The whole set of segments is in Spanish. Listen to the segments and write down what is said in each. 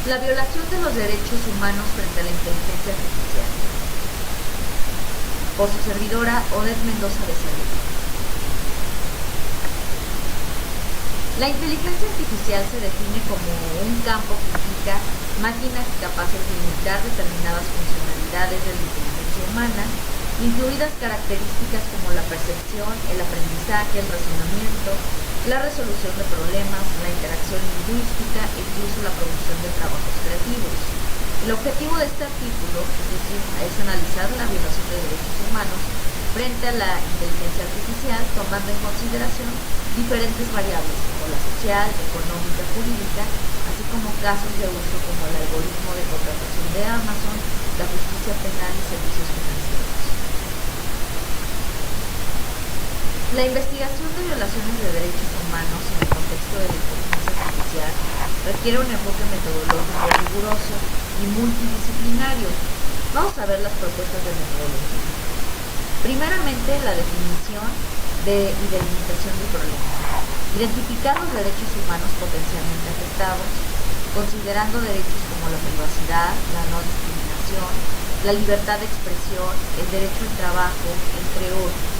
La violación de los derechos humanos frente a la inteligencia artificial. Por su servidora Odette Mendoza de Salud. La inteligencia artificial se define como un campo que implica máquinas capaces de imitar determinadas funcionalidades de la inteligencia humana, incluidas características como la percepción, el aprendizaje, el razonamiento, la resolución de problemas, la interacción lingüística e incluso la producción de trabajos creativos. El objetivo de este artículo es analizar la violación de derechos humanos frente a la inteligencia artificial, tomando en consideración diferentes variables como la social, económica, jurídica, así como casos de uso como el algoritmo de contratación de Amazon, la justicia penal y servicios financieros. La investigación de violaciones de derechos humanos en el contexto de la inteligencia artificial requiere un enfoque metodológico riguroso y multidisciplinario. Vamos a ver las propuestas de metodología. Primeramente, la definición y delimitación del problema. Identificar los derechos humanos potencialmente afectados, considerando derechos como la privacidad, la no discriminación, la libertad de expresión, el derecho al trabajo, entre otros.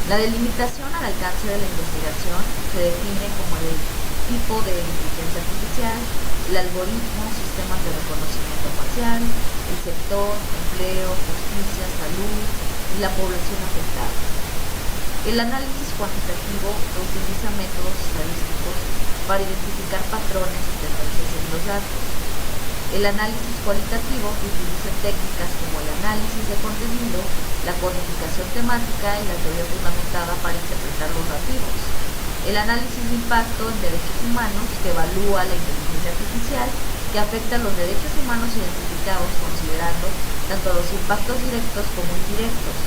La delimitación al alcance de la investigación se define como el tipo de inteligencia artificial, el algoritmo, sistemas de reconocimiento facial, el sector, empleo, justicia, salud y la población afectada. El análisis cuantitativo utiliza métodos estadísticos para identificar patrones y tendencias en los datos. El análisis cualitativo utiliza técnicas como el análisis de contenido, la codificación temática y la teoría fundamentada para interpretar los datos. El análisis de impacto en derechos humanos, que evalúa la inteligencia artificial que afecta a los derechos humanos identificados considerando tanto los impactos directos como indirectos.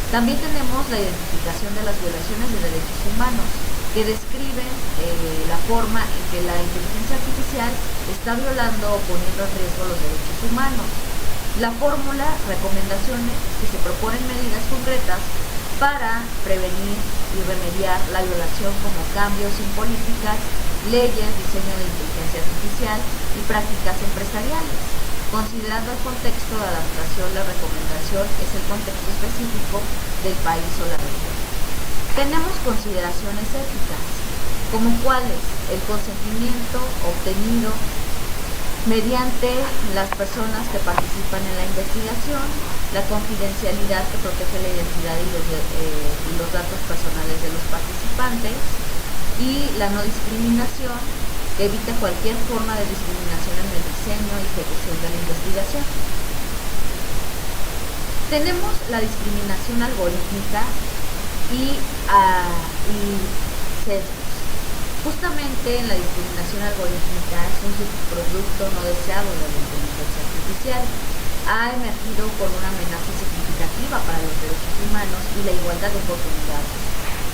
También tenemos la identificación de las violaciones de derechos humanos, que describen la forma en que la inteligencia artificial está violando o poniendo en riesgo los derechos humanos. La fórmula, recomendaciones que se proponen medidas concretas para prevenir y remediar la violación como cambios en políticas, leyes, diseño de inteligencia artificial y prácticas empresariales. Considerando el contexto de adaptación, la recomendación es el contexto específico del país o la región. Tenemos consideraciones éticas, como cuáles: el consentimiento obtenido mediante las personas que participan en la investigación, la confidencialidad que protege la identidad y los datos personales de los participantes, y la no discriminación, que evita cualquier forma de discriminación en el diseño y ejecución de la investigación. Tenemos la discriminación algorítmica y sesgos. Justamente en la discriminación algorítmica es un subproducto no deseado de la inteligencia artificial. Ha emergido con una amenaza significativa para los derechos humanos y la igualdad de oportunidades.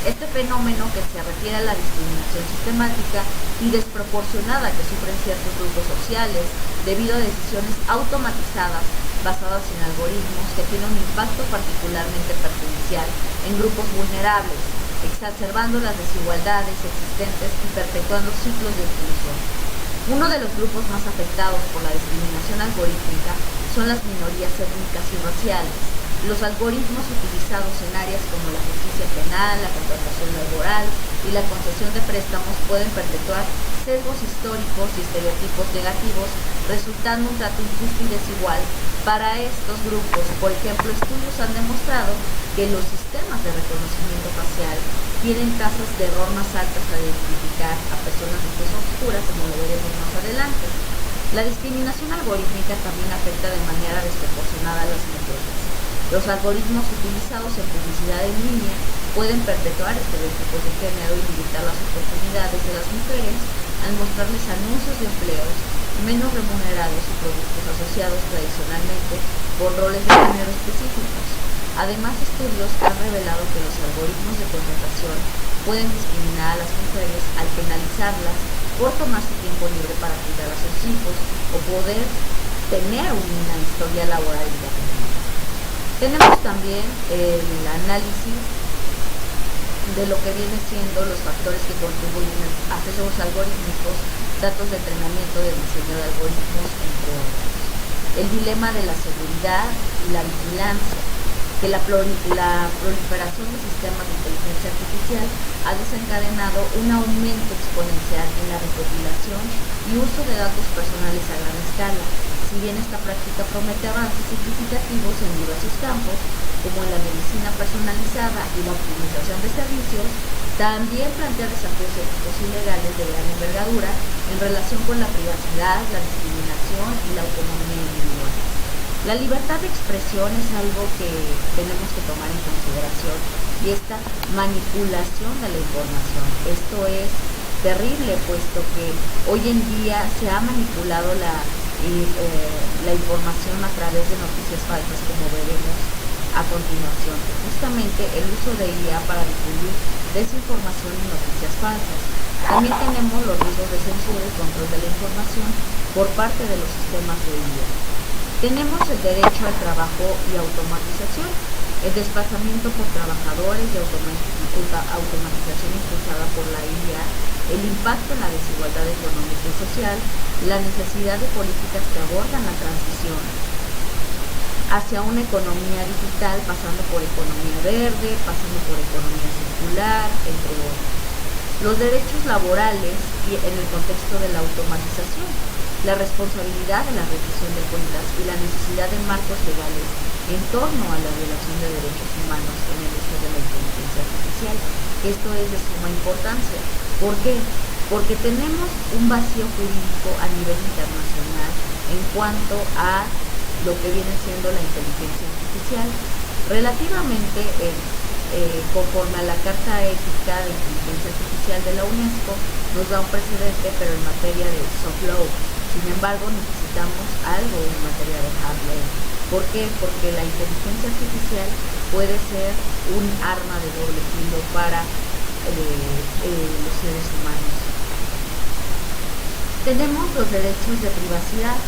Este fenómeno, que se refiere a la discriminación sistemática y desproporcionada que sufren ciertos grupos sociales debido a decisiones automatizadas basadas en algoritmos, que tienen un impacto particularmente perjudicial en grupos vulnerables, exacerbando las desigualdades existentes y perpetuando ciclos de exclusión. Uno de los grupos más afectados por la discriminación algorítmica son las minorías étnicas y raciales. Los algoritmos utilizados en áreas como la justicia penal, la contratación laboral y la concesión de préstamos pueden perpetuar sesgos históricos y estereotipos negativos, resultando un trato injusto y desigual para estos grupos. Por ejemplo, estudios han demostrado que los sistemas de reconocimiento facial tienen tasas de error más altas al identificar a personas de piel oscura, como lo veremos más adelante. La discriminación algorítmica también afecta de manera desproporcionada a las mujeres. Los algoritmos utilizados en publicidad en línea pueden perpetuar estereotipos de género y limitar las oportunidades de las mujeres al mostrarles anuncios de empleos menos remunerados y productos asociados tradicionalmente con roles de género específicos. Además, estudios han revelado que los algoritmos de contratación pueden discriminar a las mujeres al penalizarlas por tomarse tiempo libre para cuidar a sus hijos o poder tener una historia laboral independiente. Tenemos también el análisis de lo que viene siendo los factores que contribuyen a sesgos algorítmicos datos de entrenamiento de diseño de algoritmos, entre otros. El dilema de la seguridad y la vigilancia, que la proliferación de sistemas de inteligencia artificial ha desencadenado un aumento exponencial en la recopilación y uso de datos personales a gran escala. Si bien esta práctica promete avances significativos en diversos campos, como en la medicina personalizada y la optimización de servicios, también plantea desafíos éticos y legales de gran envergadura en relación con la privacidad, la discriminación y la autonomía individual. La libertad de expresión es algo que tenemos que tomar en consideración, y esta manipulación de la información. Esto es terrible, puesto que hoy en día se ha manipulado la información a través de noticias falsas, como veremos a continuación. Justamente el uso de IA para difundir desinformación y noticias falsas. También tenemos los riesgos de censura y control de la información por parte de los sistemas de IA. Tenemos el derecho al trabajo y automatización, el desplazamiento por trabajadores y automatización impulsada por la IA, el impacto en la desigualdad económica y social, la necesidad de políticas que abordan la transición hacia una economía digital, pasando por economía verde, pasando por economía circular, entre otros. Los derechos laborales y en el contexto de la automatización, la responsabilidad de la rendición de cuentas y la necesidad de marcos legales en torno a la violación de derechos humanos en el uso de la inteligencia artificial. Esto es de suma importancia. ¿Por qué? Porque tenemos un vacío jurídico a nivel internacional en cuanto a lo que viene siendo la inteligencia artificial. Relativamente, conforme a la Carta Ética de Inteligencia Artificial de la UNESCO, nos da un precedente, pero en materia de soft law. Sin embargo, necesitamos algo en materia de hard law. ¿Por qué? Porque la inteligencia artificial puede ser un arma de doble filo para los seres humanos. Tenemos los derechos de privacidad,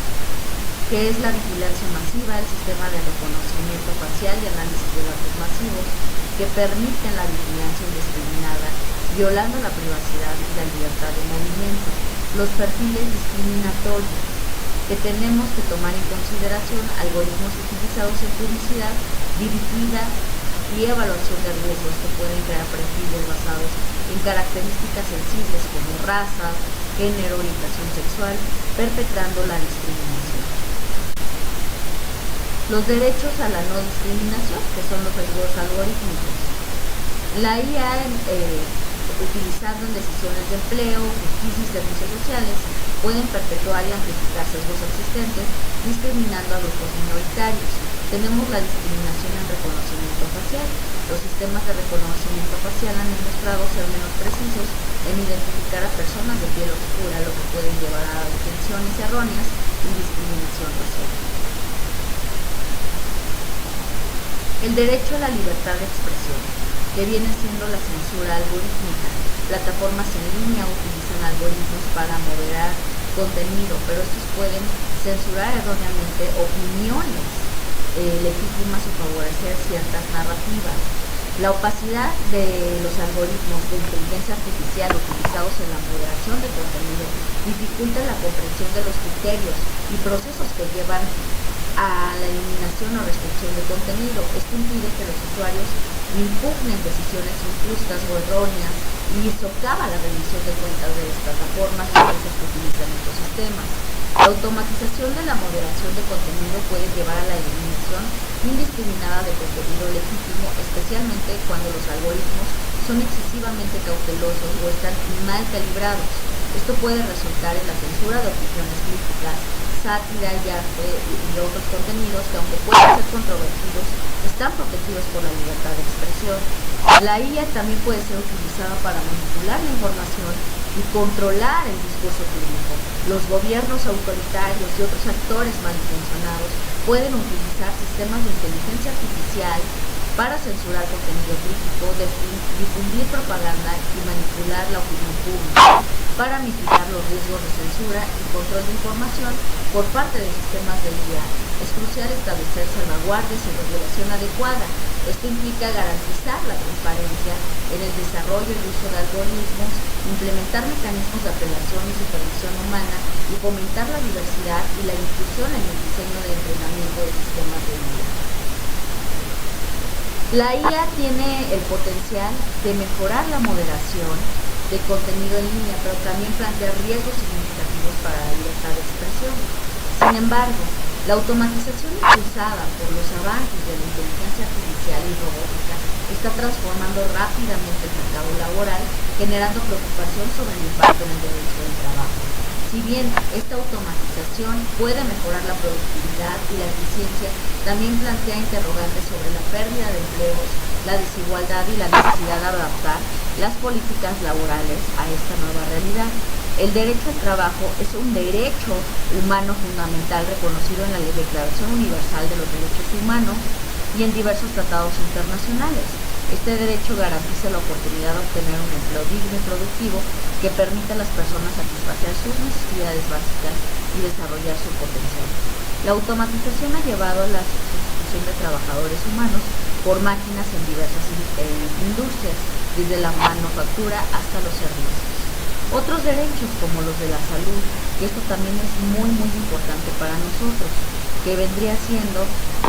que es la vigilancia masiva, el sistema de reconocimiento facial y análisis de datos masivos, que permiten la vigilancia indiscriminada, violando la privacidad y la libertad de movimiento. Los perfiles discriminatorios, que tenemos que tomar en consideración algoritmos utilizados en publicidad dirigida y evaluación de riesgos que pueden crear perfiles basados en características sensibles como raza, género, orientación sexual, perpetrando la discriminación. Los derechos a la no discriminación, que son los riesgos algorítmicos. La IA utilizando en decisiones de empleo, justicia y servicios sociales, pueden perpetuar y amplificar sesgos existentes, discriminando a grupos minoritarios. Tenemos la discriminación en reconocimiento facial. Los sistemas de reconocimiento facial han demostrado ser menos precisos en identificar a personas de piel oscura, lo que puede llevar a detenciones erróneas y discriminación racial. El derecho a la libertad de expresión, que viene siendo la censura algorítmica. Plataformas en línea utilizan algoritmos para moderar contenido, pero estos pueden censurar erróneamente opiniones legítimas o favorecer ciertas narrativas. La opacidad de los algoritmos de inteligencia artificial utilizados en la moderación de contenido dificulta la comprensión de los criterios y procesos que llevan a la eliminación o restricción de contenido. Esto impide que los usuarios impugnen decisiones injustas o erróneas y socava la rendición de cuentas de las plataformas y empresas que utilizan estos sistemas. La automatización de la moderación de contenido puede llevar a la eliminación indiscriminada de contenido legítimo, especialmente cuando los algoritmos son excesivamente cautelosos o están mal calibrados. Esto puede resultar en la censura de opiniones críticas, sátira y arte y otros contenidos que, aunque pueden ser controvertidos, están protegidos por la libertad de expresión. La IA también puede ser utilizada para manipular la información y controlar el discurso público. Los gobiernos autoritarios y otros actores malintencionados pueden utilizar sistemas de inteligencia artificial para censurar contenido crítico, difundir propaganda y manipular la opinión pública. para mitigar los riesgos de censura y control de información por parte de sistemas de IA. Es crucial establecer salvaguardias y regulación adecuada. Esto implica garantizar la transparencia en el desarrollo y el uso de algoritmos, implementar mecanismos de apelación y supervisión humana y fomentar la diversidad y la inclusión en el diseño de entrenamiento de sistemas de IA. La IA tiene el potencial de mejorar la moderación de contenido en línea, pero también plantea riesgos significativos para la libertad de expresión. Sin embargo, la automatización impulsada por los avances de la inteligencia artificial y robótica está transformando rápidamente el mercado laboral, generando preocupación sobre el impacto en el derecho del trabajo. Si bien esta automatización puede mejorar la productividad y la eficiencia, también plantea interrogantes sobre la pérdida de empleos, la desigualdad y la necesidad de adaptar las políticas laborales a esta nueva realidad. El derecho al trabajo es un derecho humano fundamental reconocido en la Declaración Universal de los Derechos Humanos y en diversos tratados internacionales. Este derecho garantiza la oportunidad de obtener un empleo digno y productivo que permita a las personas satisfacer sus necesidades básicas y desarrollar su potencial. La automatización ha llevado a la sustitución de trabajadores humanos por máquinas en diversas industrias, desde la manufactura hasta los servicios. Otros derechos como los de la salud, que esto también es muy importante para nosotros, que vendría siendo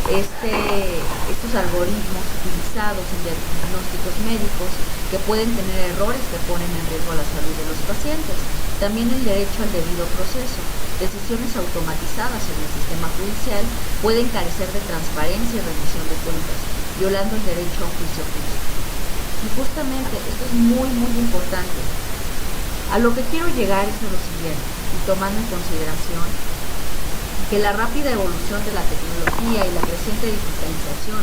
estos algoritmos utilizados en diagnósticos médicos que pueden tener errores que ponen en riesgo la salud de los pacientes. También el derecho al debido proceso. Decisiones automatizadas en el sistema judicial pueden carecer de transparencia y rendición de cuentas, violando el derecho a un juicio justo. Y justamente esto es muy importante. A lo que quiero llegar es a lo siguiente, y tomando en consideración que la rápida evolución de la tecnología y la creciente digitalización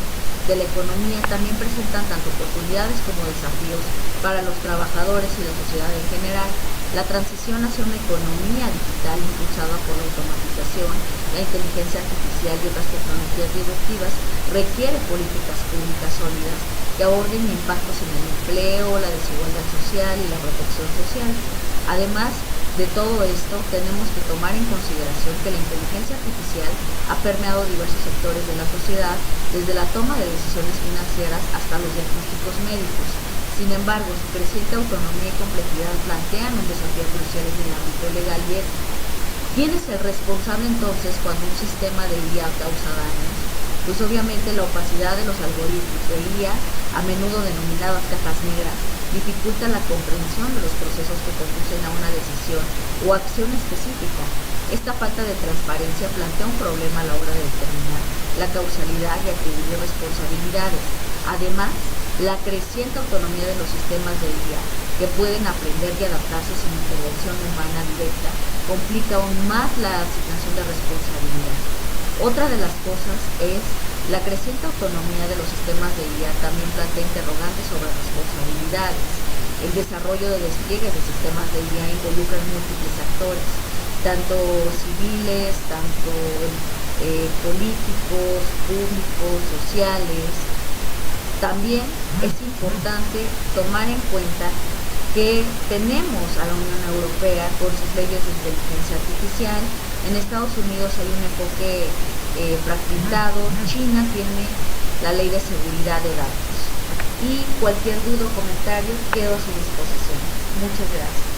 de la economía también presentan tanto oportunidades como desafíos para los trabajadores y la sociedad en general. La transición hacia una economía digital impulsada por la automatización, la inteligencia artificial y otras tecnologías disruptivas requiere políticas públicas sólidas que aborden impactos en el empleo, la desigualdad social y la protección social. Además de todo esto, tenemos que tomar en consideración que la inteligencia artificial ha permeado diversos sectores de la sociedad, desde la toma de decisiones financieras hasta los diagnósticos médicos. Sin embargo, su creciente autonomía y complejidad plantean un desafío crucial en el ámbito legal y ético. ¿Quién es el responsable entonces cuando un sistema de IA causa daños? Pues obviamente la opacidad de los algoritmos de IA, a menudo denominadas cajas negras, dificulta la comprensión de los procesos que conducen a una decisión o acción específica. Esta falta de transparencia plantea un problema a la hora de determinar la causalidad y atribuir responsabilidades. Además, la creciente autonomía de los sistemas de IA, que pueden aprender y adaptarse sin intervención humana directa, complica aún más la asignación de responsabilidad. Otra de las cosas es la creciente autonomía de los sistemas de IA también plantea interrogantes sobre responsabilidades. El desarrollo de despliegues de sistemas de IA involucra múltiples actores, tanto civiles, tanto políticos, públicos, sociales. También es importante tomar en cuenta que tenemos a la Unión Europea con sus leyes de inteligencia artificial. En Estados Unidos hay un enfoque fragmentado. China tiene la ley de seguridad de datos. Y cualquier duda o comentario quedo a su disposición. Muchas gracias.